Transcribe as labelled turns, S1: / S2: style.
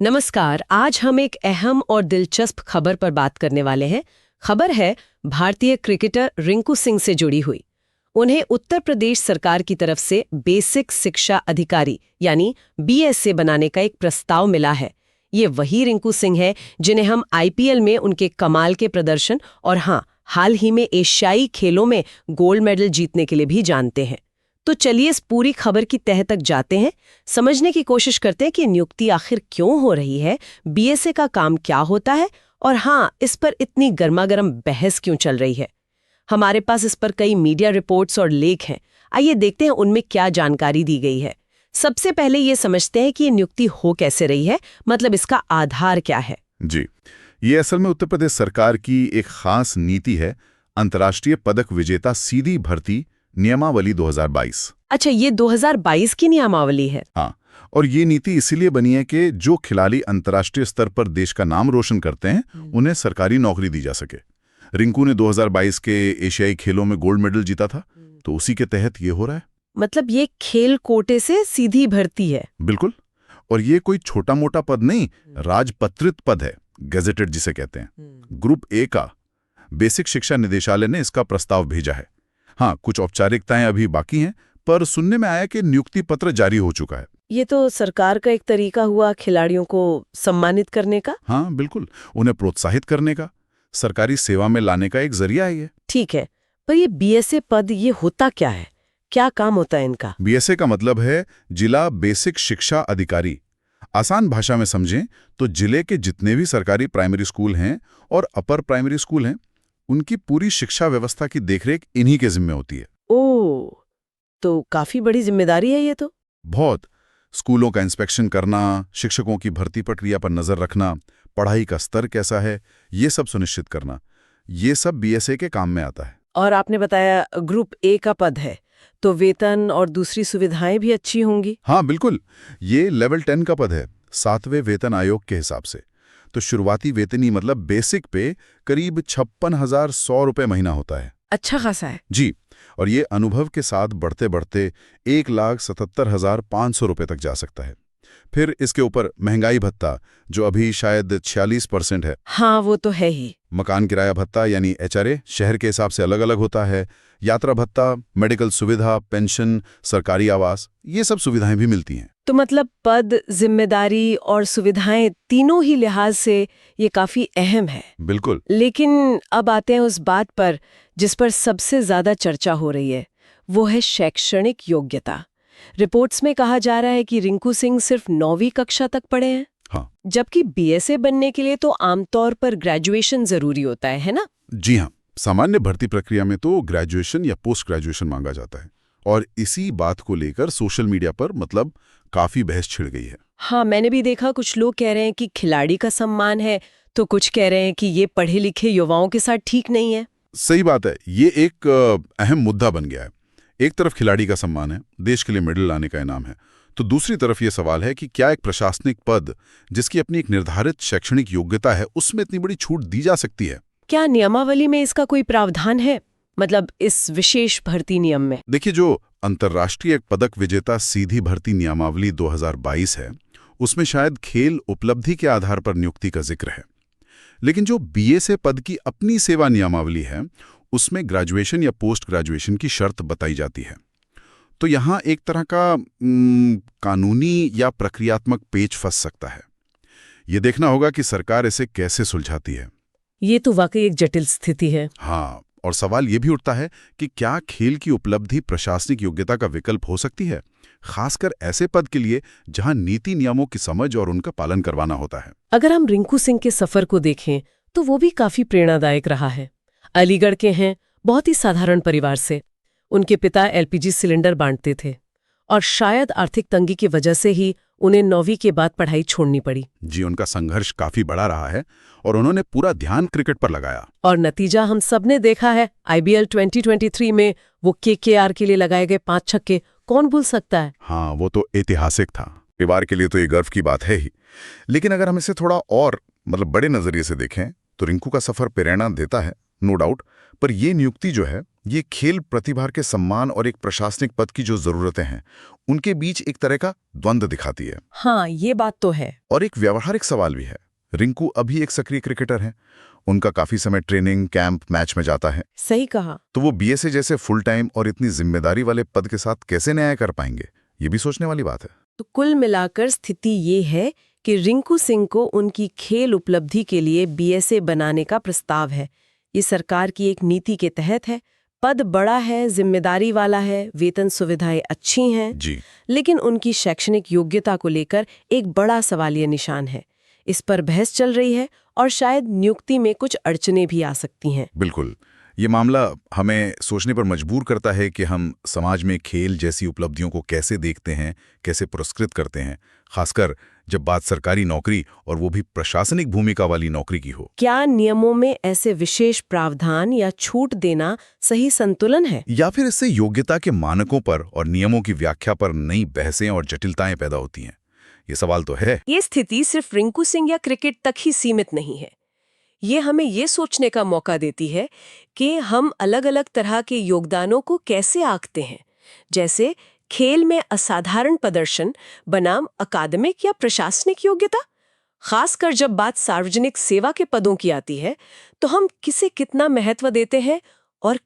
S1: नमस्कार। आज हम एक अहम और दिलचस्प खबर पर बात करने वाले हैं। खबर है भारतीय क्रिकेटर रिंकू सिंह से जुड़ी हुई। उन्हें उत्तर प्रदेश सरकार की तरफ से बेसिक शिक्षा अधिकारी यानी बीएसए बनाने का एक प्रस्ताव मिला है। ये वही रिंकू सिंह है जिन्हें हम आईपीएल में उनके कमाल के प्रदर्शन और हाल ही में एशियाई खेलों में गोल्ड मेडल जीतने के लिए भी जानते हैं। तो चलिए इस पूरी खबर की तह तक जाते हैं, समझने की कोशिश करते हैं कि नियुक्ति आखिर क्यों हो रही है, बीएसए का काम क्या होता है और इस पर इतनी गर्मागर्म बहस क्यों चल रही है। हमारे पास इस पर कई मीडिया रिपोर्ट्स और लेख हैं। आइए देखते हैं उनमें क्या जानकारी दी गई है। सबसे पहले ये समझते हैं कि ये नियुक्ति हो कैसे रही है, मतलब इसका आधार क्या है।
S2: जी, ये असल में उत्तर प्रदेश सरकार की एक खास नीति है, अंतर्राष्ट्रीय पदक विजेता सीधी भर्ती नियमावली 2022।
S1: अच्छा, ये 2022 की नियमावली है।
S2: हाँ, और ये नीति इसीलिए बनी है कि जो खिलाड़ी अंतर्राष्ट्रीय स्तर पर देश का नाम रोशन करते हैं उन्हें सरकारी नौकरी दी जा सके। रिंकू ने 2022 के एशियाई खेलों में गोल्ड मेडल जीता था, तो उसी के तहत ये हो रहा है।
S1: मतलब ये खेल कोटे से सीधी भर्ती है।
S2: बिल्कुल, और ये कोई छोटा मोटा पद नहीं, राजपत्रित पद है, गेजेटेड जिसे कहते हैं। ग्रुप ए का बेसिक शिक्षा निदेशालय ने इसका प्रस्ताव भेजा है। हाँ, कुछ औपचारिकताएं अभी बाकी हैं, पर सुनने में आया कि नियुक्ति पत्र जारी हो चुका है।
S1: ये तो सरकार का एक तरीका हुआ खिलाड़ियों को सम्मानित करने का।
S2: हाँ बिल्कुल, उन्हें प्रोत्साहित करने का, सरकारी सेवा में लाने का एक जरिया है ये।
S1: ठीक है, पर ये बीएसए पद ये होता क्या है, क्या काम होता है इनका?
S2: बीएसए का मतलब है जिला बेसिक शिक्षा अधिकारी। आसान भाषा में समझें तो जिले के जितने भी सरकारी प्राइमरी स्कूल हैं और अपर प्राइमरी स्कूल हैं, उनकी पूरी शिक्षा व्यवस्था की देखरेख इन्हीं के जिम्मे होती है।
S1: ओह, तो काफी बड़ी जिम्मेदारी है ये तो।
S2: बहुत। स्कूलों का इंस्पेक्शन करना, शिक्षकों की भर्ती प्रक्रिया पर नजर रखना, पढ़ाई का स्तर कैसा है, ये सब सुनिश्चित करना, ये सब बीएसए के काम में आता है।
S1: और आपने बताया ग्रुप ए का पद है, तो वेतन और दूसरी सुविधाएं भी अच्छी होंगी।
S2: हाँ बिल्कुल, ये लेवल 10 का पद है, 7वें वेतन आयोग के हिसाब से। तो शुरुआती वेतनी मतलब बेसिक पे करीब 56,100 रुपये महीना होता है।
S1: अच्छा खासा है
S2: जी, और ये अनुभव के साथ बढ़ते बढ़ते 1,77,500 रुपये तक जा सकता है। फिर इसके ऊपर महंगाई भत्ता, जो अभी शायद 46% है।
S1: हाँ, वो तो है ही।
S2: मकान किराया भत्ता यानी एचआरए शहर के हिसाब से अलग अलग होता है। यात्रा भत्ता, मेडिकल सुविधा, पेंशन, सरकारी आवास, ये सब सुविधाएं भी मिलती हैं।
S1: तो मतलब पद, जिम्मेदारी और सुविधाएं तीनों ही लिहाज से ये काफी अहम है।
S2: बिल्कुल।
S1: लेकिन अब आते हैं उस बात पर जिस पर सबसे ज्यादा चर्चा हो रही है, वो है शैक्षणिक योग्यता। रिपोर्ट्स में कहा जा रहा है कि रिंकू सिंह सिर्फ 9वीं कक्षा तक पढ़े हैं।
S2: हाँ,
S1: जबकि बीएसए बनने के लिए तो आमतौर पर ग्रेजुएशन जरूरी होता है ना?
S2: जी हाँ, सामान्य भर्ती प्रक्रिया में तो ग्रेजुएशन या पोस्ट ग्रेजुएशन मांगा जाता है, और इसी बात को लेकर सोशल मीडिया पर मतलब काफी बहस छिड़ गई है।
S1: हाँ, मैंने भी देखा, कुछ लोग कह रहे हैं कि खिलाड़ी का सम्मान है, तो कुछ कह रहे हैं कि ये पढ़े लिखे युवाओं के साथ ठीक नहीं है।
S2: सही बात है, ये एक अहम मुद्दा बन गया है। एक तरफ खिलाड़ी का सम्मान है, देश के लिए मेडल लाने का इनाम है, तो दूसरी तरफ ये सवाल है कि क्या एक प्रशासनिक पद जिसकी अपनी एक निर्धारित शैक्षणिक योग्यता है, उसमें इतनी बड़ी छूट दी जा सकती है?
S1: क्या नियमावली में इसका कोई प्रावधान है, मतलब इस विशेष भर्ती नियम में?
S2: देखिए, जो अंतर्राष्ट्रीय पदक विजेता सीधी भर्ती नियमावली 2022 है, उसमें शायद खेल उपलब्धि के आधार पर नियुक्ति का जिक्र है। लेकिन जो बीएसए पद की अपनी सेवा नियमावली है, उसमें ग्रेजुएशन या पोस्ट ग्रेजुएशन की शर्त बताई जाती है। तो यहाँ एक तरह का कानूनी या प्रक्रियात्मक पेच फंस सकता है। ये देखना होगा कि सरकार इसे कैसे सुलझाती है।
S1: ये तो वाकई एक जटिल स्थिति है।
S2: हाँ, और सवाल ये भी उठता है कि क्या खेल की उपलब्धि प्रशासनिक योग्यता का विकल्प हो सकती है, खासकर ऐसे पद के लिए जहां नीति नियमों की समझ और उनका पालन करवाना होता है।
S1: अगर हम रिंकू सिंह के सफर को देखें तो वो भी काफी प्रेरणादायक रहा है। अलीगढ़ के हैं, बहुत ही साधारण परिवार से। उनके पिता एलपीजी सिलेंडर बांटते थे और शायद आर्थिक तंगी की वजह से ही उन्हें 9वीं के बाद पढ़ाई छोड़नी पड़ी।
S2: जी, उनका संघर्ष काफी बड़ा रहा है और उन्होंने पूरा ध्यान क्रिकेट पर लगाया। और
S1: नतीजा हम सबने देखा है, आईपीएल 2023 में वो केकेआर के लिए लगाए गए 5 छक्के कौन भूल सकता है।
S2: हाँ, वो तो ऐतिहासिक था। परिवार के लिए तो ये गर्व की बात है ही। लेकिन अगर हम इसे थोड़ा और बड़े नजरिए से देखें तो रिंकू का सफर प्रेरणा देता है,
S3: नो डाउट, पर ये नियुक्ति जो है, ये खेल प्रतिभा के सम्मान और एक प्रशासनिक पद की जो जरूरतें हैं, उनके बीच एक तरह का द्वंद्व दिखाती है।
S1: हाँ, ये बात तो है।
S3: और एक व्यावहारिक सवाल भी है। रिंकू अभी एक सक्रिय क्रिकेटर हैं। उनका काफी समय ट्रेनिंग, कैंप, मैच में जाता है।
S1: सही कहा।
S3: तो वो बीएसए जैसे फुल टाइम और इतनी जिम्मेदारी वाले पद के साथ कैसे न्याय कर पाएंगे, ये भी सोचने वाली बात है।
S1: तो कुल मिलाकर स्थिति ये है कि रिंकू सिंह को उनकी खेल उपलब्धि के लिए बीएसए बनाने का प्रस्ताव है। ये सरकार की एक नीति के तहत है। पद बड़ा है, जिम्मेदारी वाला है, वेतन सुविधाएं अच्छी हैं,
S3: जी,
S1: लेकिन उनकी शैक्षणिक योग्यता को लेकर एक बड़ा सवालिया निशान है। इस पर बहस चल रही है और शायद नियुक्ति में कुछ अड़चनें भी आ सकती हैं।
S3: बिल्कुल। ये मामला हमें सोचने पर मजबूर करता है कि हम समाज में खेल जैसी उपलब्धियों को कैसे देखते हैं, कैसे पुरस्कृत करते हैं, खासकर जब बात सरकारी नौकरी और वो भी प्रशासनिक भूमिका वाली नौकरी की हो।
S1: क्या नियमों में ऐसे विशेष प्रावधान या छूट देना सही संतुलन है?
S3: या फिर इससे योग्यता के मानकों पर और नियमों की व्याख्या पर नई बहसें और जटिलताएं पैदा होती हैं? ये सवाल तो है।
S1: ये स्थिति सिर्फ रिंकू सिंह या क्रिकेट तक ही सीमित नहीं है। ये हमें ये सोचने का मौका देती है कि हम अलग-अलग तरह के योगदानों को कैसे आंकते हैं। जैसे खेल में असाधारण प्रदर्शन बनाम अकादमिक या प्रशासनिक योग्यता। खासकर जब बात सार्वजनिक सेवा के पदों की आती है, तो हम किसे कितना महत्व देते हैं और